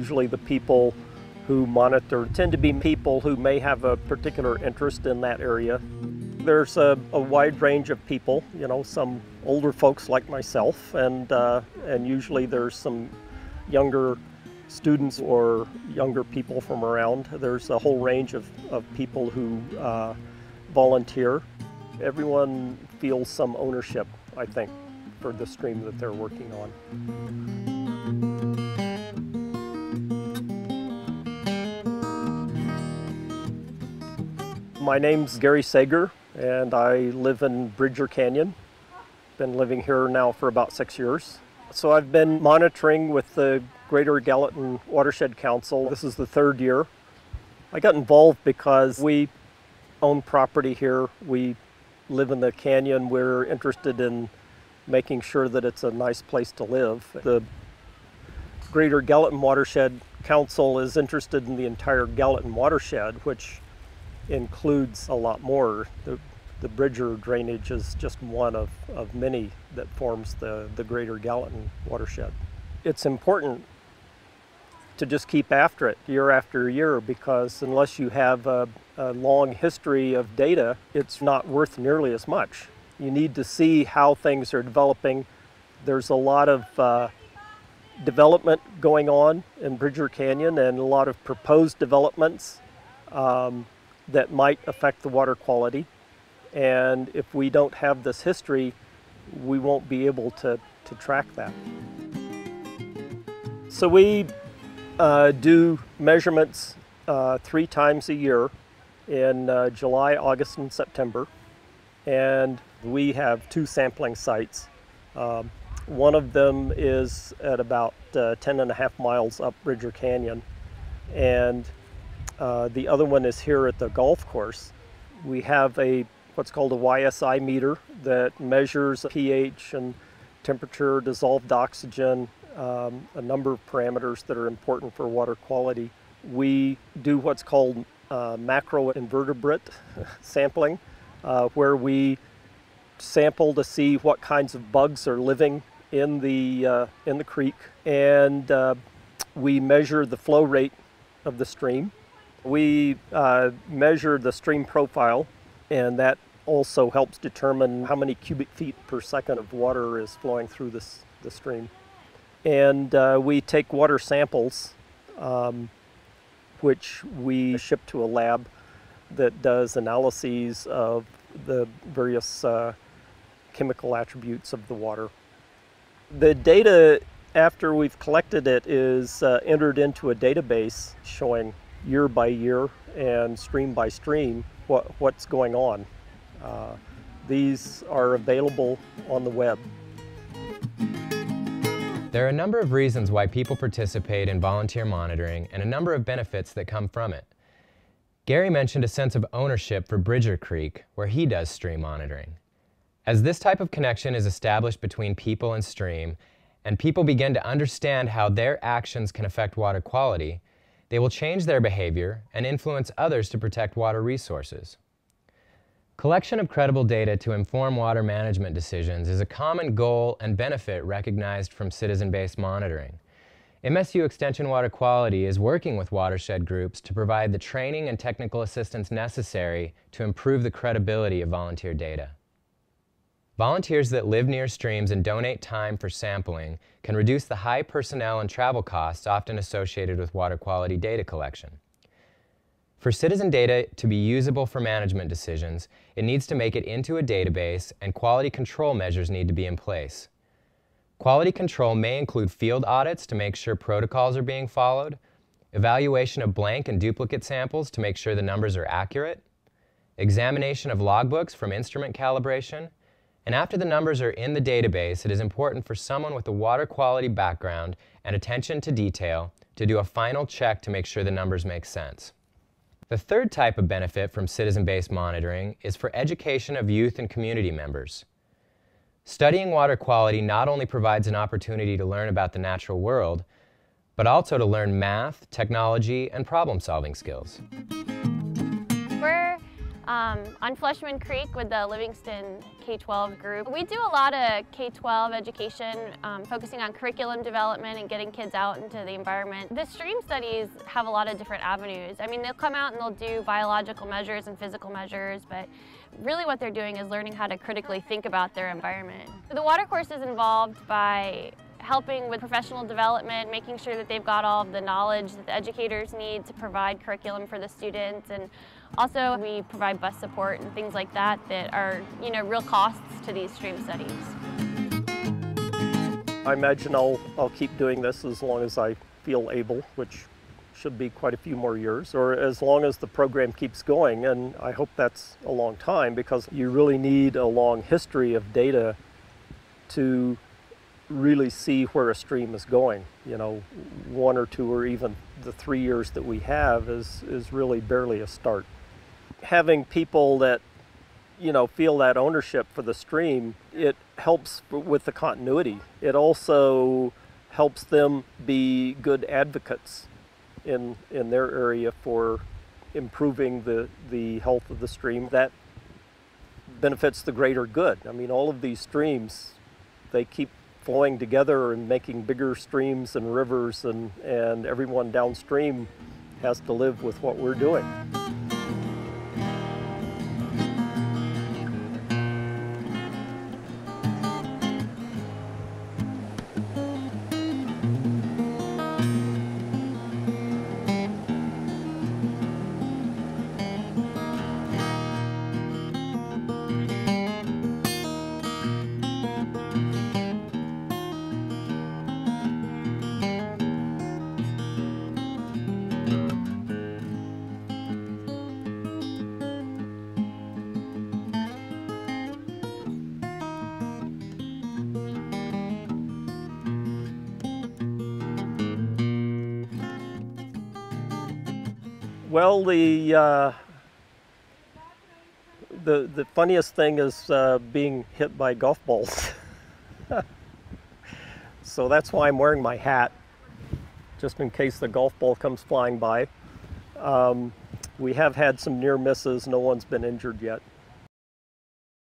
Usually the people who monitor tend to be people who may have a particular interest in that area. There's a wide range of people, you know, some older folks like myself, and usually there's some younger students or younger people from around. There's a whole range of people who volunteer. Everyone feels some ownership, I think, for the stream that they're working on. My name's Gary Sager, and I live in Bridger Canyon. Been living here now for about 6 years. So I've been monitoring with the Greater Gallatin Watershed Council. This is the 3rd year. I got involved because we own property here. We live in the canyon. We're interested in making sure that it's a nice place to live. The Greater Gallatin Watershed Council is interested in the entire Gallatin watershed, which includes a lot more. The Bridger drainage is just one of many that forms the Greater Gallatin watershed. It's important to just keep after it year after year, because unless you have a long history of data, it's not worth nearly as much. You need to see how things are developing. There's a lot of development going on in Bridger Canyon, and a lot of proposed developments that might affect the water quality. And if we don't have this history, we won't be able to track that. So we do measurements 3 times a year in July, August, and September. And we have 2 sampling sites. One of them is at about 10.5 miles up Bridger Canyon. And the other one is here at the golf course. We have what's called a YSI meter that measures pH and temperature, dissolved oxygen, a number of parameters that are important for water quality. We do what's called macro invertebrate sampling, where we sample to see what kinds of bugs are living in the creek, and we measure the flow rate of the stream. We measure the stream profile, and that also helps determine how many cubic feet per second of water is flowing through the stream. And we take water samples, which we ship to a lab that does analyses of the various chemical attributes of the water. The data, after we've collected it, is entered into a database showing year by year and stream by stream what's going on. These are available on the web. There are a number of reasons why people participate in volunteer monitoring, and a number of benefits that come from it. Gary mentioned a sense of ownership for Bridger Creek, where he does stream monitoring. As this type of connection is established between people and stream, and people begin to understand how their actions can affect water quality, they will change their behavior and influence others to protect water resources. Collection of credible data to inform water management decisions is a common goal and benefit recognized from citizen-based monitoring. MSU Extension Water Quality is working with watershed groups to provide the training and technical assistance necessary to improve the credibility of volunteer data. Volunteers that live near streams and donate time for sampling can reduce the high personnel and travel costs often associated with water quality data collection. For citizen data to be usable for management decisions, it needs to make it into a database, and quality control measures need to be in place. Quality control may include field audits to make sure protocols are being followed, evaluation of blank and duplicate samples to make sure the numbers are accurate, examination of logbooks from instrument calibration, and after the numbers are in the database, it is important for someone with a water quality background and attention to detail to do a final check to make sure the numbers make sense. The third type of benefit from citizen-based monitoring is for education of youth and community members. Studying water quality not only provides an opportunity to learn about the natural world, but also to learn math, technology, and problem-solving skills. We're On Fleshman Creek with the Livingston K-12 group. We do a lot of K-12 education, focusing on curriculum development and getting kids out into the environment. The stream studies have a lot of different avenues. I mean, they'll come out and they'll do biological measures and physical measures, but really what they're doing is learning how to critically think about their environment. The water course is involved by helping with professional development, making sure that they've got all of the knowledge that the educators need to provide curriculum for the students, and also we provide bus support and things like that that are, real costs to these stream studies. I imagine I'll keep doing this as long as I feel able, which should be quite a few more years, or as long as the program keeps going, and I hope that's a long time, because you really need a long history of data to really see where a stream is going. 1 or 2 or even the 3 years that we have is really barely a start. Having people that feel that ownership for the stream, it helps with the continuity. It also helps them be good advocates in their area for improving the health of the stream. That benefits the greater good. I mean, all of these streams, they keep flowing together and making bigger streams and rivers, and everyone downstream has to live with what we're doing. Well, the funniest thing is being hit by golf balls. So that's why I'm wearing my hat, just in case the golf ball comes flying by. We have had some near misses. No one's been injured yet.